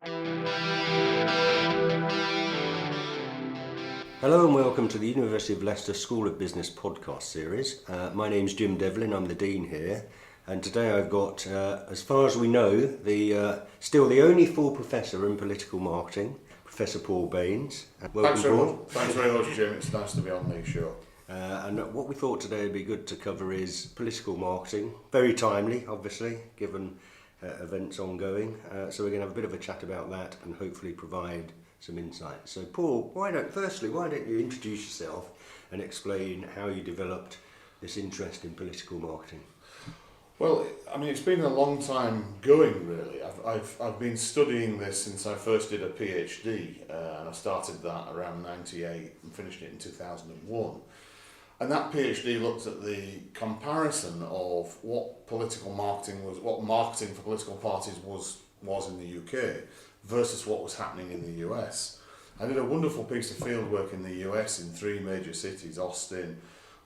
Hello and welcome to the University of Leicester School of Business podcast series. My name's Jim Devlin, I'm the Dean here, and today I've got, as far as we know, still the only full professor in political marketing, Professor Paul Baines. Thanks very much, Jim. It's nice to be on the show. And what we thought today would be good to cover is political marketing. Very timely, obviously, given events ongoing. So we're going to have a bit of a chat about that and hopefully provide some insight. So Paul, why don't you introduce yourself and explain how you developed this interest in political marketing? Well, I mean, it's been a long time going, really. I've been studying this since I first did a PhD, and I started that around 98 and finished it in 2001. And that PhD looked at the comparison of what political marketing was, what marketing for political parties was in the UK versus what was happening in the US. I did a wonderful piece of field work in the US in three major cities, Austin,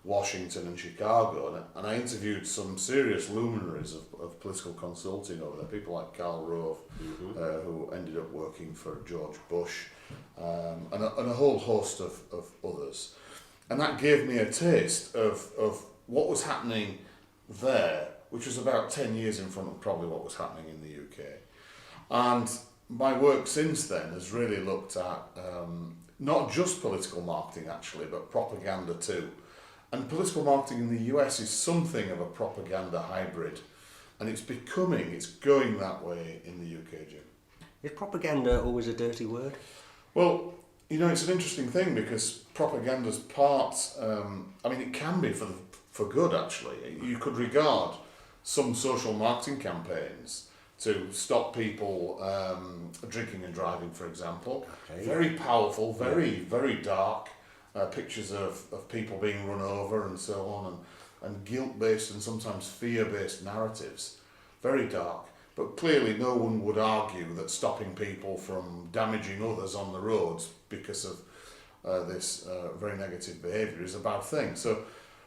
Washington and Chicago, and I interviewed some serious luminaries of political consulting over there, people like Karl Rove, who ended up working for George Bush, and a whole host of others. And that gave me a taste of what was happening there, which was about 10 years in front of probably what was happening in the UK. And my work since then has really looked at not just political marketing actually, but propaganda too. And political marketing in the US is something of a propaganda hybrid, and it's going that way in the UK, Jim. Is propaganda always a dirty word? Well, you know, it's an interesting thing because propaganda's part, it can be for good actually. You could regard some social marketing campaigns to stop people drinking and driving, for example. Okay. Very powerful, very dark pictures of people being run over and so on, and guilt-based and sometimes fear-based narratives. Very dark. But clearly no one would argue that stopping people from damaging others on the roads because of this very negative behaviour is a bad thing. So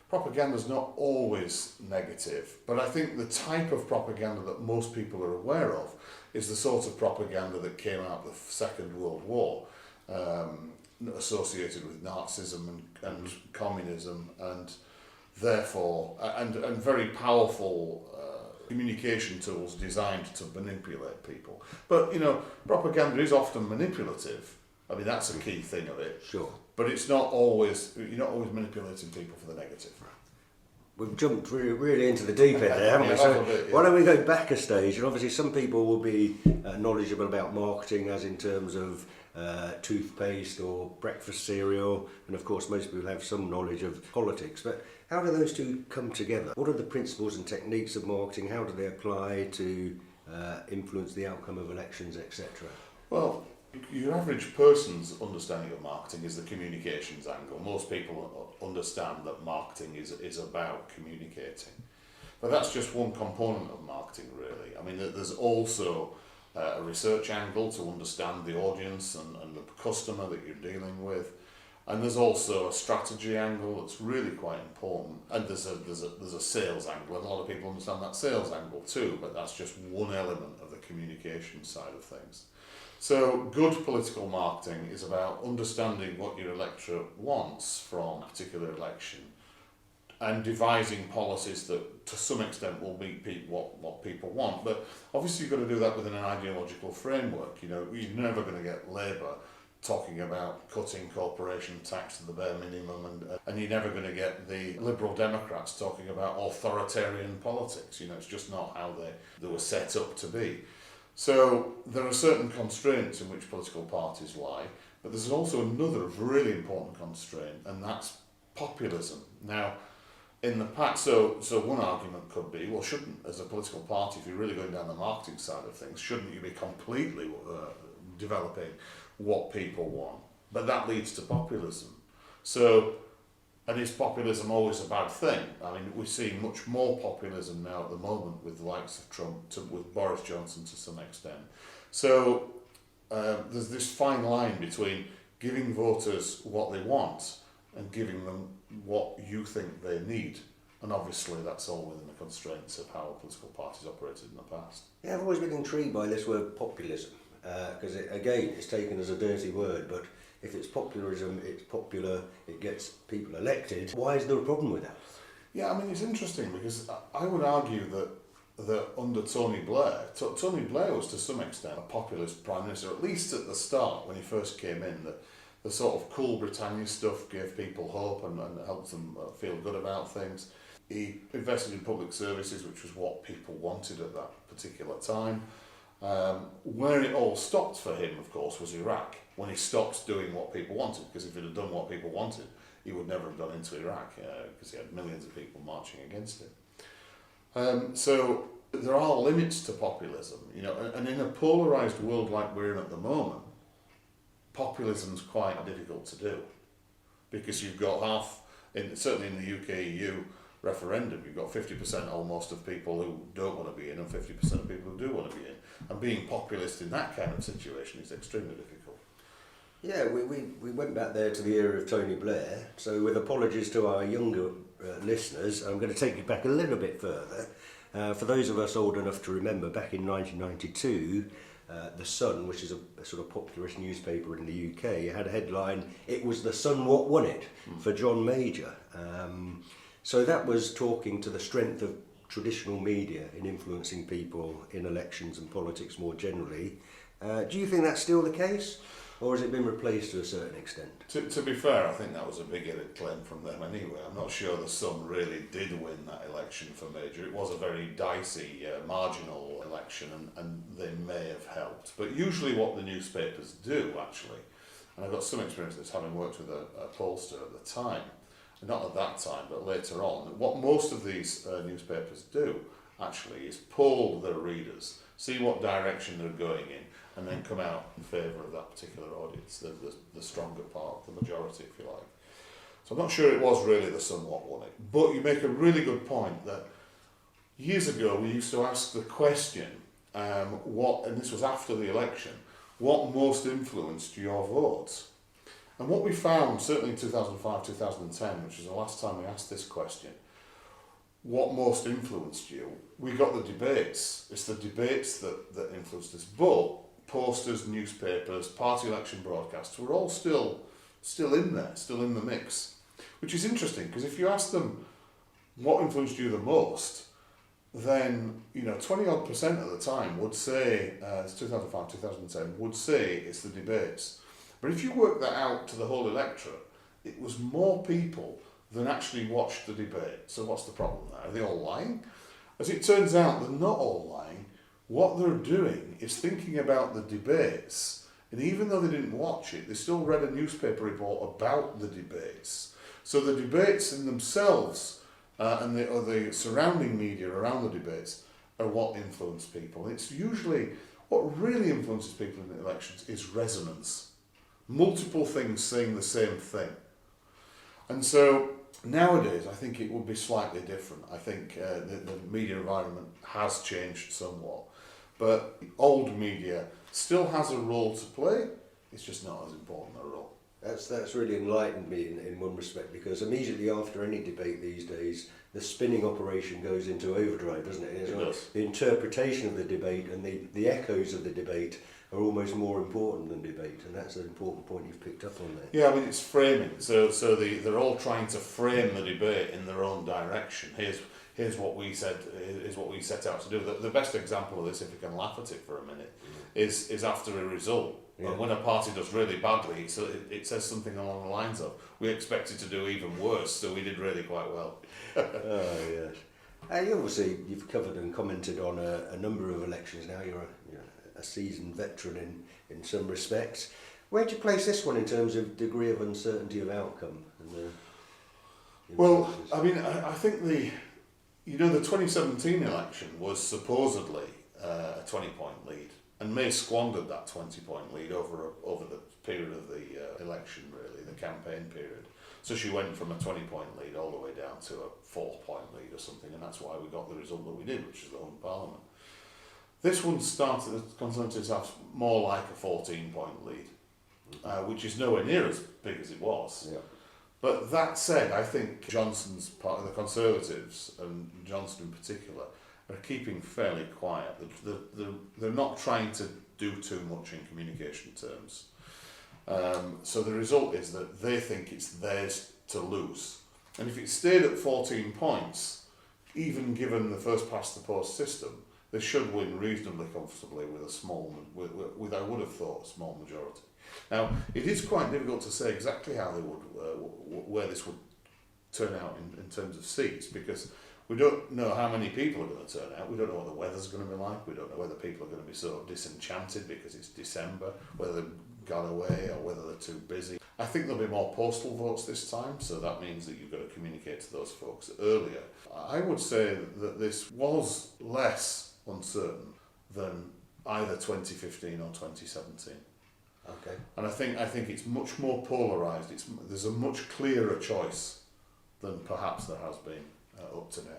propaganda is not always negative, but I think the type of propaganda that most people are aware of is the sort of propaganda that came out of the Second World War, associated with Nazism and communism, and therefore and very powerful communication tools designed to manipulate people. But you know, propaganda is often manipulative. I mean, that's a key thing of it. Sure. But it's not always, you're not always manipulating people for the negative. We've jumped really into the deep end there, haven't we? So why don't we go back a stage? And obviously some people will be knowledgeable about marketing as in terms of toothpaste or breakfast cereal, and of course most people have some knowledge of politics. But how do those two come together? What are the principles and techniques of marketing? How do they apply to influence the outcome of elections, etc.? Well, your average person's understanding of marketing is the communications angle. Most people understand that marketing is about communicating. But that's just one component of marketing, really. I mean, there's also a research angle to understand the audience and the customer that you're dealing with. And there's also a strategy angle that's really quite important. And there's a sales angle, and a lot of people understand that sales angle too, but that's just one element of the communication side of things. So good political marketing is about understanding what your electorate wants from a particular election and devising policies that to some extent will meet what people want. But obviously you've got to do that within an ideological framework. You know, you're never going to get Labour talking about cutting corporation tax to the bare minimum, and you're never going to get the Liberal Democrats talking about authoritarian politics. You know, it's just not how they were set up to be. So there are certain constraints in which political parties lie, but there's also another really important constraint, and that's populism. Now, in the past, so one argument could be, well, shouldn't, as a political party, if you're really going down the marketing side of things, shouldn't you be completely developing what people want? But that leads to populism. So, and is populism always a bad thing? I mean, we see much more populism now at the moment with the likes of Trump, with Boris Johnson to some extent. So there's this fine line between giving voters what they want and giving them what you think they need. And obviously that's all within the constraints of how political parties operated in the past. Yeah, I've always been intrigued by this word populism. because it's taken as a dirty word, but if it's populism, it's popular, it gets people elected. Why is there a problem with that? Yeah, I mean, it's interesting because I would argue that under Tony Blair, Tony Blair was to some extent a populist prime minister, at least at the start when he first came in. The sort of cool Britannia stuff gave people hope and helped them feel good about things. He invested in public services, which was what people wanted at that particular time. Where it all stopped for him, of course, was Iraq, when he stopped doing what people wanted, because if he'd have done what people wanted, he would never have gone into Iraq, because he had millions of people marching against him. So there are limits to populism, and in a polarised world like we're in at the moment, populism's quite difficult to do, because you've got certainly in the UK EU referendum, you've got 50% almost of people who don't want to be in and 50% of people who do want to be in. And being populist in that kind of situation is extremely difficult. Yeah, we went back there to the era of Tony Blair, so with apologies to our younger listeners, I'm going to take you back a little bit further. For those of us old enough to remember, back in 1992, The Sun, which is a sort of popularist newspaper in the UK, had a headline, "It was the Sun what won it," for John Major. So that was talking to the strength of traditional media in influencing people in elections and politics more generally. Do you think that's still the case, or has it been replaced to a certain extent? To be fair, I think that was a big-headed claim from them anyway. I'm not sure the Sun really did win that election for Major. It was a very dicey, marginal election, and they may have helped. But usually what the newspapers do, actually, and I've got some experience of this having worked with a pollster at the time, not at that time, but later on, what most of these newspapers do, actually, is poll their readers, see what direction they're going in, and then come out in favour of that particular audience, the stronger part, the majority, if you like. So I'm not sure it was really the Sun what won it. But you make a really good point that years ago we used to ask the question, and this was after the election, what most influenced your votes? And what we found, certainly in 2005, 2010, which is the last time we asked this question, what most influenced you, we got the debates. It's the debates that influenced us. But posters, newspapers, party election broadcasts were all still in there, still in the mix. Which is interesting, because if you ask them what influenced you the most, then 20-odd% of the time would say, it's 2005, 2010, would say it's the debates. But if you work that out to the whole electorate, it was more people than actually watched the debate. So what's the problem there? Are they all lying? As it turns out, they're not all lying. What they're doing is thinking about the debates, and even though they didn't watch it, they still read a newspaper report about the debates. So the debates in themselves and the surrounding media around the debates are what influence people. It's usually, what really influences people in the elections is resonance. Multiple things saying the same thing. And so nowadays I think it would be slightly different. I think the media environment has changed somewhat, but old media still has a role to play. It's just not as important a role. That's really enlightened me in one respect, because immediately after any debate these days, the spinning operation goes into overdrive, doesn't it? It does. The interpretation of the debate and the echoes of the debate are almost more important than debate, and that's an important point you've picked up on there. Yeah, I mean, it's framing. So they're all trying to frame the debate in their own direction. Here's what we said. Is what we set out to do. The best example of this, if you can laugh at it for a minute, is after a result. Yeah. When a party does really badly, so it says something along the lines of, "We expected to do even worse, so we did really quite well." Oh yes. You've covered and commented on a number of elections now. You're a seasoned veteran in some respects. Where do you place this one in terms of degree of uncertainty of outcome? Well, I mean, I think the 2017 election was supposedly a 20-point lead, and May squandered that 20-point lead over the period of the election, really, the campaign period. So she went from a 20-point lead all the way down to a 4-point lead or something, and that's why we got the result that we did, which is the Hung Parliament. This one started, the Conservatives have more like a 14-point lead, which is nowhere near as big as it was. Yeah. But that said, I think Johnson's part of the Conservatives, and Johnson in particular, are keeping fairly quiet. They're not trying to do too much in communication terms. So the result is that they think it's theirs to lose. And if it stayed at 14 points, even given the first past the post system, they should win reasonably comfortably with I would have thought, a small majority. Now, it is quite difficult to say exactly how they would, where this would turn out in terms of seats, because we don't know how many people are going to turn out. We don't know what the weather's going to be like. We don't know whether people are going to be so disenchanted because it's December, whether they've gone away or whether they're too busy. I think there'll be more postal votes this time, so that means that you've got to communicate to those folks earlier. I would say that this was less uncertain than either 2015 or 2017. Okay. And I think it's much more polarised. There's a much clearer choice than perhaps there has been up to now.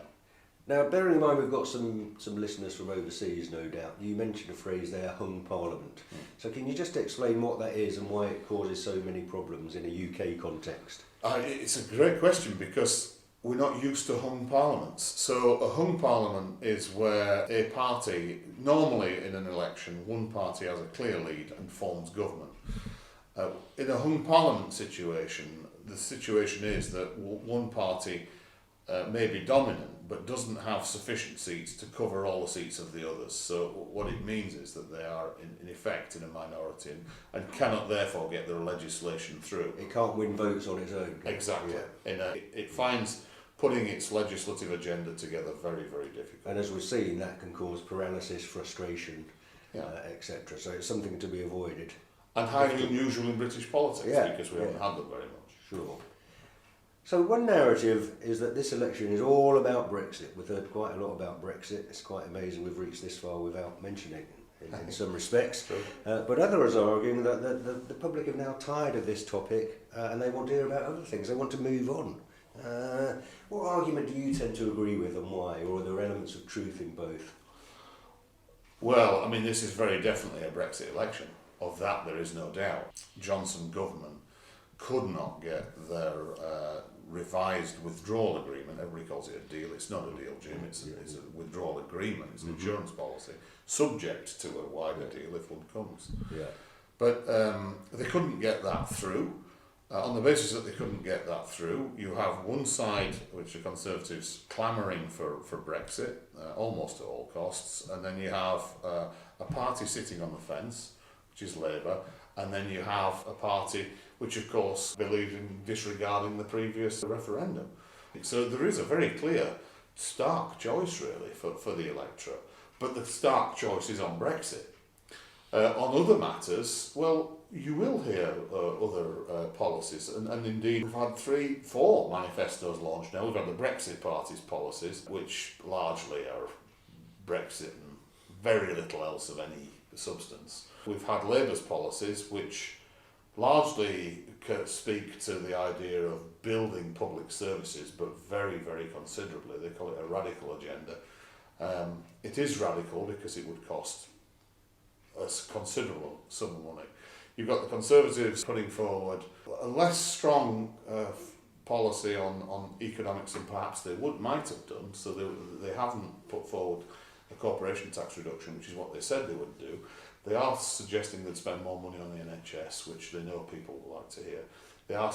Now, bearing in mind we've got some listeners from overseas, no doubt. You mentioned a phrase there, hung parliament. So can you just explain what that is and why it causes so many problems in a UK context? It's a great question, because we're not used to hung parliaments. So a hung parliament is where a party, normally in an election, one party has a clear lead and forms government. In a hung parliament situation, the situation is that one party may be dominant but doesn't have sufficient seats to cover all the seats of the others. So what it means is that they are in effect in a minority and cannot therefore get their legislation through. It can't win votes on its own. Exactly. Yeah. It finds putting its legislative agenda together very, very difficult. And as we've seen, that can cause paralysis, frustration, etc. So it's something to be avoided. And highly unusual in British politics, because we haven't had them very much. Sure. So one narrative is that this election is all about Brexit. We've heard quite a lot about Brexit. It's quite amazing we've reached this far without mentioning it in some respects. But others are arguing that the public are now tired of this topic and they want to hear about other things. They want to move on. What argument do you tend to agree with and why? Or are there elements of truth in both? Well, I mean, this is very definitely a Brexit election. Of that there is no doubt. Johnson government could not get their revised withdrawal agreement. Everybody calls it a deal. It's not a deal, Jim. It's a withdrawal agreement. It's an insurance policy, subject to a wider deal if one comes. Yeah. But they couldn't get that through. On the basis that they couldn't get that through, you have one side, which are Conservatives, clamouring for Brexit, almost at all costs, and then you have a party sitting on the fence, which is Labour, and then you have a party which of course believes in disregarding the previous referendum. So there is a very clear, stark choice really for the electorate, but the stark choice is on Brexit. On other matters, well, you will hear other policies, and indeed we've had 3-4 manifestos launched now. We've had the Brexit Party's policies, which largely are Brexit and very little else of any substance. We've had Labour's policies, which largely speak to the idea of building public services, but very, very considerably. They call it a radical agenda. It is radical because it would cost a considerable sum of money. You've got the Conservatives putting forward a less strong policy on economics than perhaps they might have done, so they haven't put forward a corporation tax reduction, which is what they said they would do. They are suggesting they'd spend more money on the NHS, which they know people would like to hear. They are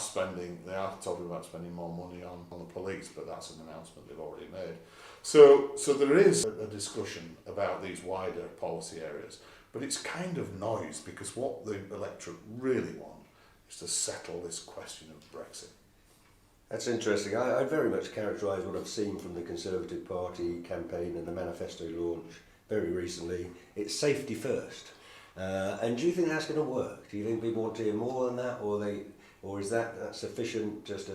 talking about spending more money on the police, but that's an announcement they've already made. So there is a discussion about these wider policy areas, but it's kind of noise, because what the electorate really want is to settle this question of Brexit. That's interesting. I very much characterise what I've seen from the Conservative Party campaign and the Manifesto launch very recently. It's safety first. And do you think that's going to work? Do you think people want to hear more than that, or is that sufficient just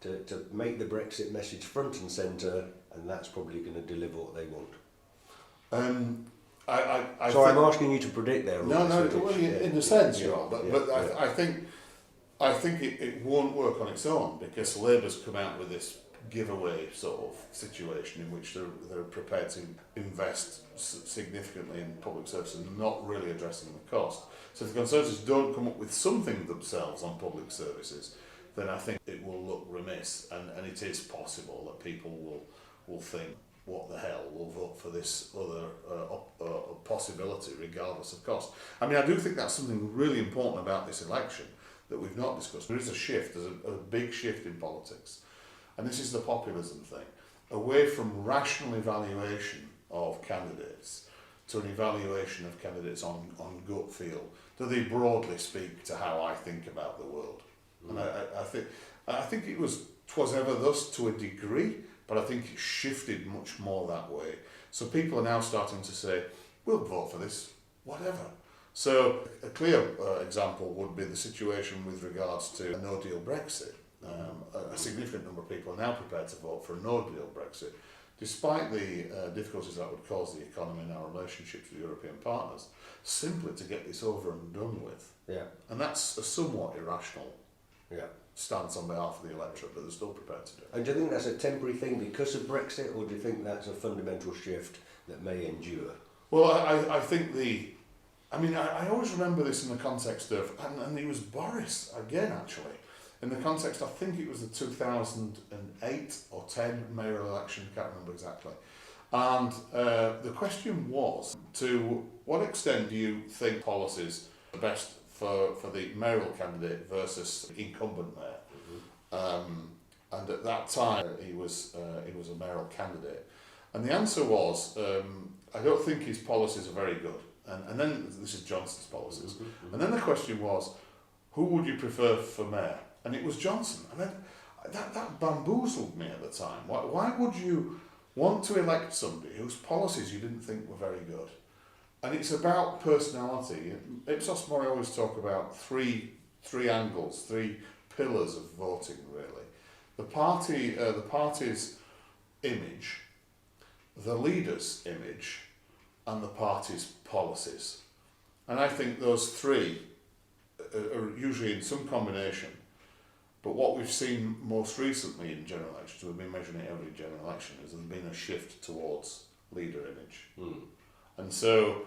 to make the Brexit message front and centre, and that's probably going to deliver what they want? I'm asking you to predict there. No, in a sense you are, but I think it won't work on its own, because Labour's come out with this giveaway sort of situation in which they're prepared to invest significantly in public services and not really addressing the cost. So if the Conservatives don't come up with something themselves on public services, then I think it will look remiss, and it is possible that people will think, what the hell, we'll vote for this other possibility regardless of cost. I mean, I do think that's something really important about this election that we've not discussed. There is a shift, there's a big shift in politics. And this is the populism thing. Away from rational evaluation of candidates to an evaluation of candidates on gut feel. Do they broadly speak to how I think about the world? And I think it was 'twas ever thus to a degree, but I think it shifted much more that way. So people are now starting to say, we'll vote for this, whatever. So a clear example would be the situation with regards to a no-deal Brexit. A significant number of people are now prepared to vote for a no-deal Brexit, despite the difficulties that would cause the economy and our relationships with European partners, simply to get this over and done with. Yeah. And that's a somewhat irrational Yeah. stance on behalf of the electorate, but they're still prepared to do it. And do you think that's a temporary thing because of Brexit, or do you think that's a fundamental shift that may endure? Well, I think I always remember this in the context of, and it was Boris again actually, in the context, I think it was the 2008 or 10 mayoral election, I can't remember exactly. And the question was, to what extent do you think policies are best for the mayoral candidate versus the incumbent mayor? And at that time, he was a mayoral candidate. And the answer was, I don't think his policies are very good. And then, this is Johnson's policies. And then the question was, who would you prefer for mayor? And it was Johnson. And that bamboozled me at the time. Why would you want to elect somebody whose policies you didn't think were very good? And it's about personality. Ipsos Mori always talk about three angles, three pillars of voting, really. The party's image, the leader's image, and the party's policies. And I think those three are usually in some combination. But what we've seen most recently in general elections, we've been measuring it every general election, is there's been a shift towards leader image. And so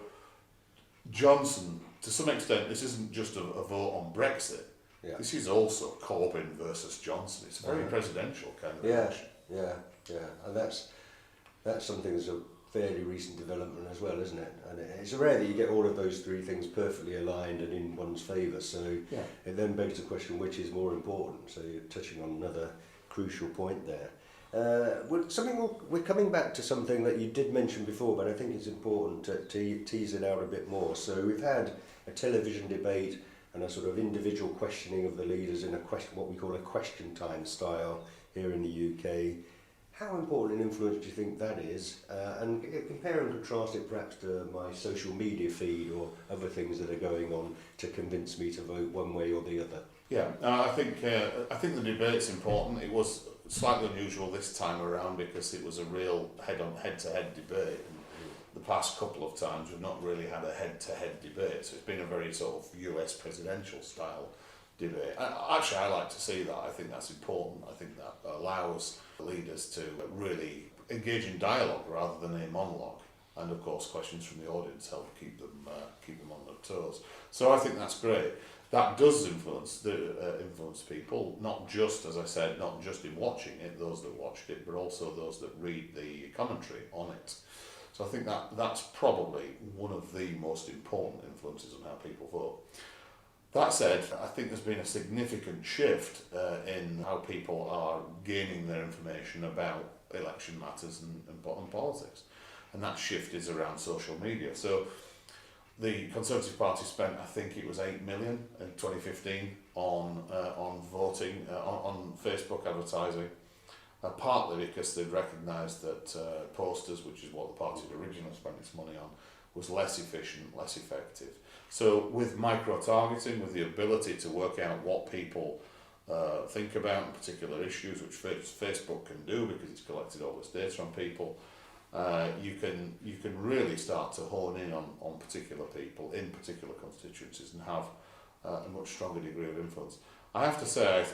Johnson, to some extent, this isn't just a vote on Brexit. Yeah. This is also Corbyn versus Johnson. It's a very presidential kind of election. Yeah. And that's something that's a fairly recent development as well, isn't it? And it's rare that you get all of those three things perfectly aligned and in one's favour. So it then begs the question, which is more important? So you're touching on another crucial point there. We're coming back to something that you did mention before, but I think it's important to tease it out a bit more. So we've had a television debate and a sort of individual questioning of the leaders in what we call a question time style here in the UK. How important an influence do you think that is? And compare and contrast it perhaps to my social media feed or other things that are going on to convince me to vote one way or the other. Yeah, I think the debate's important. It was slightly unusual this time around because it was a real head-to-head debate. And the past couple of times we've not really had a head-to-head debate, so it's been a very sort of US presidential style debate. Actually, I like to see that. I think that's important. I think that allows leaders to really engage in dialogue rather than a monologue. And of course, questions from the audience help keep them on their toes. So I think that's great. That does influence people, not just, as I said, not just in watching it, those that watched it, but also those that read the commentary on it. So I think that's probably one of the most important influences on how people vote. That said, I think there's been a significant shift in how people are gaining their information about election matters and politics. And that shift is around social media. So the Conservative Party spent, I think it was 8 million in 2015 on voting, on Facebook advertising, partly because they'd recognised that posters, which is what the party had originally spent its money on, was less efficient, less effective. So with micro-targeting, with the ability to work out what people think about particular issues, which Facebook can do because it's collected all this data on people, you can really start to hone in on particular people in particular constituencies and have a much stronger degree of influence. I have to say,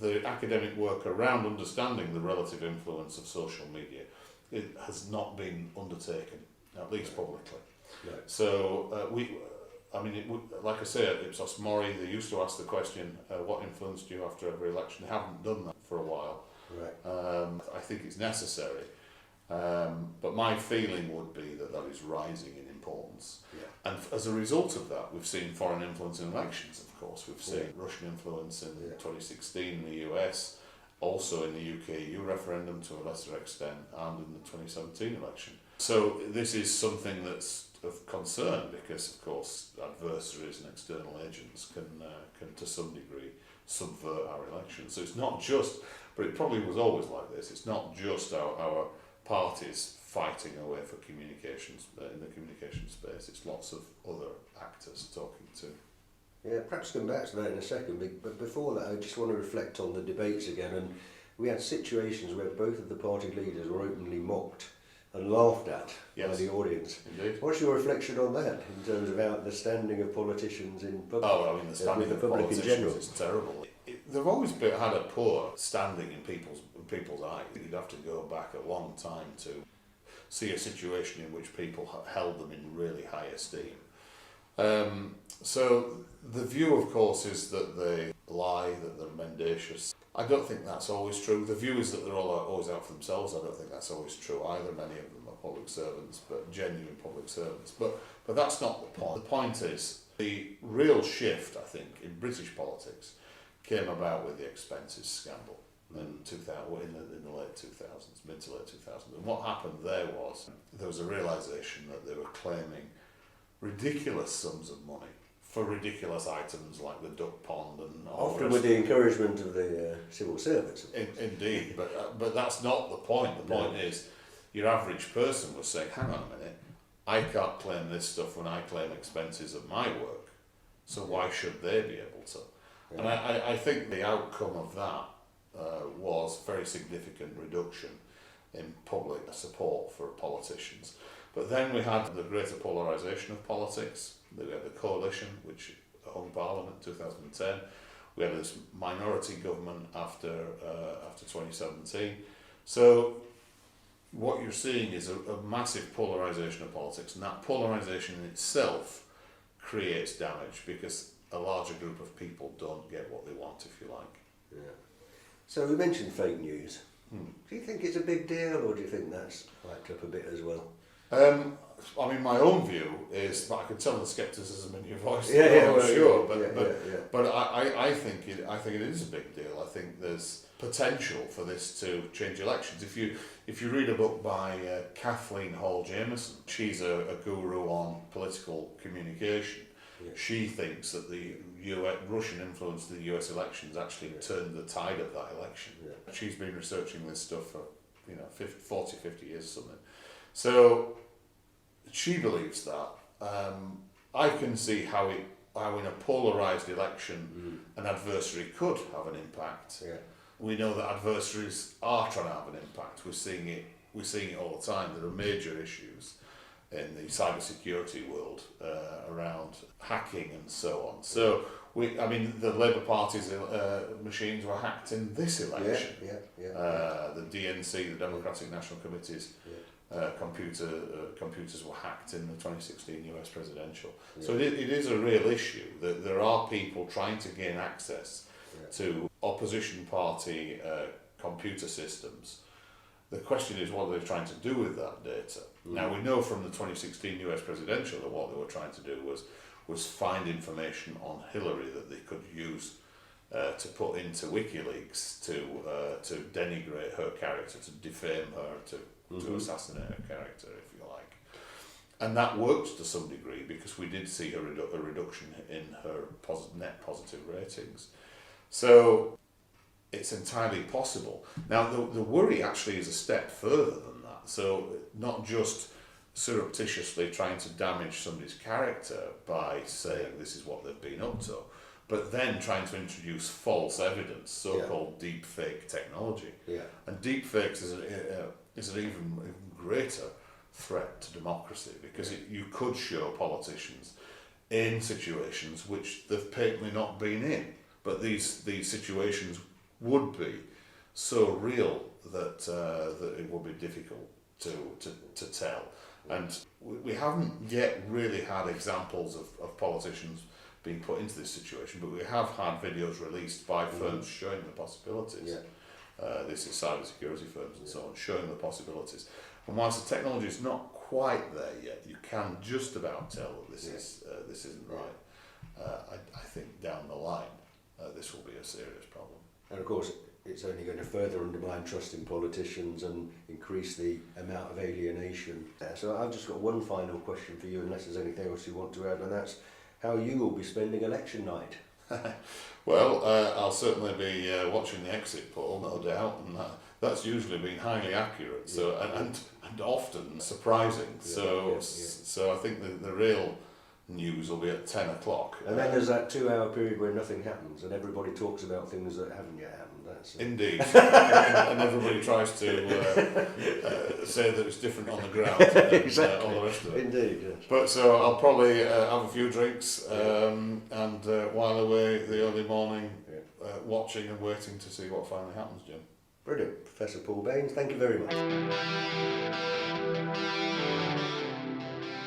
the academic work around understanding the relative influence of social media, it has not been undertaken, at least publicly. Right. So like I say, at Ipsos Mori, they used to ask the question, what influence do you have after every election? They haven't done that for a while. Right. I think it's necessary. But my feeling would be that that is rising in importance. Yeah. And as a result of that, we've seen foreign influence in elections, of course. We've seen Russian influence in 2016 in the US, also in the UK EU referendum to a lesser extent, and in the 2017 election. So this is something that's of concern because, of course, adversaries and external agents can to some degree subvert our elections. So it's not just, but it probably was always like this, it's not just our parties fighting away for communications in the communication space, it's lots of other actors talking too. Yeah, perhaps come back to that in a second, but before that I just want to reflect on the debates again, and we had situations where both of the party leaders were openly mocked and laughed at by the audience. Indeed. What's your reflection on that in terms of the standing of politicians in public? Oh, I mean, the standing of public in general is terrible. They've always had a poor standing in people's eyes. You'd have to go back a long time to see a situation in which people held them in really high esteem. So the view, of course, is that they lie, that they're mendacious. I don't think that's always true. The view is that they're always out for themselves. I don't think that's always true either. Many of them are public servants, but genuine public servants. But that's not the point. The point is the real shift, I think, in British politics came about with the expenses scandal in 2000, in the late 2000s, mid to late 2000s. And what happened there was a realisation that they were claiming ridiculous sums of money for ridiculous items like the duck pond and often with the encouragement of the civil servants. Indeed, but that's not the point. The point is your average person was saying, hang on a minute, I can't claim this stuff when I claim expenses of my work, so why should they be able to? Yeah. And I think the outcome of that was very significant reduction in public support for politicians. But then we had the greater polarisation of politics. We had the coalition, which hung Parliament in 2010. We had this minority government after 2017. So what you're seeing is a massive polarisation of politics, and that polarisation in itself creates damage because a larger group of people don't get what they want, if you like. Yeah. So we mentioned fake news. Do you think it's a big deal, or do you think that's hyped up a bit as well? I mean, my own view is, but I can tell the scepticism in your voice. But I think it is a big deal. I think there's potential for this to change elections. If you read a book by Kathleen Hall Jameson, she's a guru on political communication. Yeah. She thinks that the Russian influence in the US elections actually turned the tide of that election. Yeah. She's been researching this stuff for 40, 50 years or something. So she believes that. I can see how in a polarised election an adversary could have an impact. Yeah. We know that adversaries are trying to have an impact. We're seeing it all the time. There are major issues in the cybersecurity world around hacking and so on. So the Labour Party's machines were hacked in this election. The DNC, the Democratic National Committee's computers were hacked in the 2016 US presidential. Yeah. So it is a real issue that there are people trying to gain access to opposition party computer systems. The question is, what are they trying to do with that data? Now, we know from the 2016 US presidential that what they were trying to do was find information on Hillary that they could use to put into WikiLeaks to denigrate her character, to defame her, to assassinate her character, if you like. And that worked to some degree because we did see a reduction in her net positive ratings. So it's entirely possible. Now, the worry actually is a step further than that. So not just surreptitiously trying to damage somebody's character by saying this is what they've been up to, but then trying to introduce false evidence, so-called deep fake technology. Yeah. And deep fakes is an even greater threat to democracy because you could show politicians in situations which they've patently not been in, but these situations would be so real that it would be difficult to tell. And we haven't yet really had examples of politicians being put into this situation, but we have had videos released by firms showing the possibilities. Yeah. This is cybersecurity firms and so on, showing the possibilities. And whilst the technology is not quite there yet, you can just about tell that this isn't right. I think down the line, this will be a serious problem. And of course, it's only going to further undermine trust in politicians and increase the amount of alienation. So I've just got one final question for you, unless there's anything else you want to add, and that's how you will be spending election night. Well, I'll certainly be watching the exit poll, no doubt, and that's usually been highly accurate. So and often surprising. So I think the real news will be at 10 o'clock. And then there's that 2-hour period where nothing happens and everybody talks about things that haven't yet happened. That's Indeed. And everybody tries to say that it's different on the ground and exactly. all the rest of it. Indeed, yes. But so I'll probably have a few drinks and while away the early morning watching and waiting to see what finally happens, Jim. Brilliant. Professor Paul Baines, thank you very much.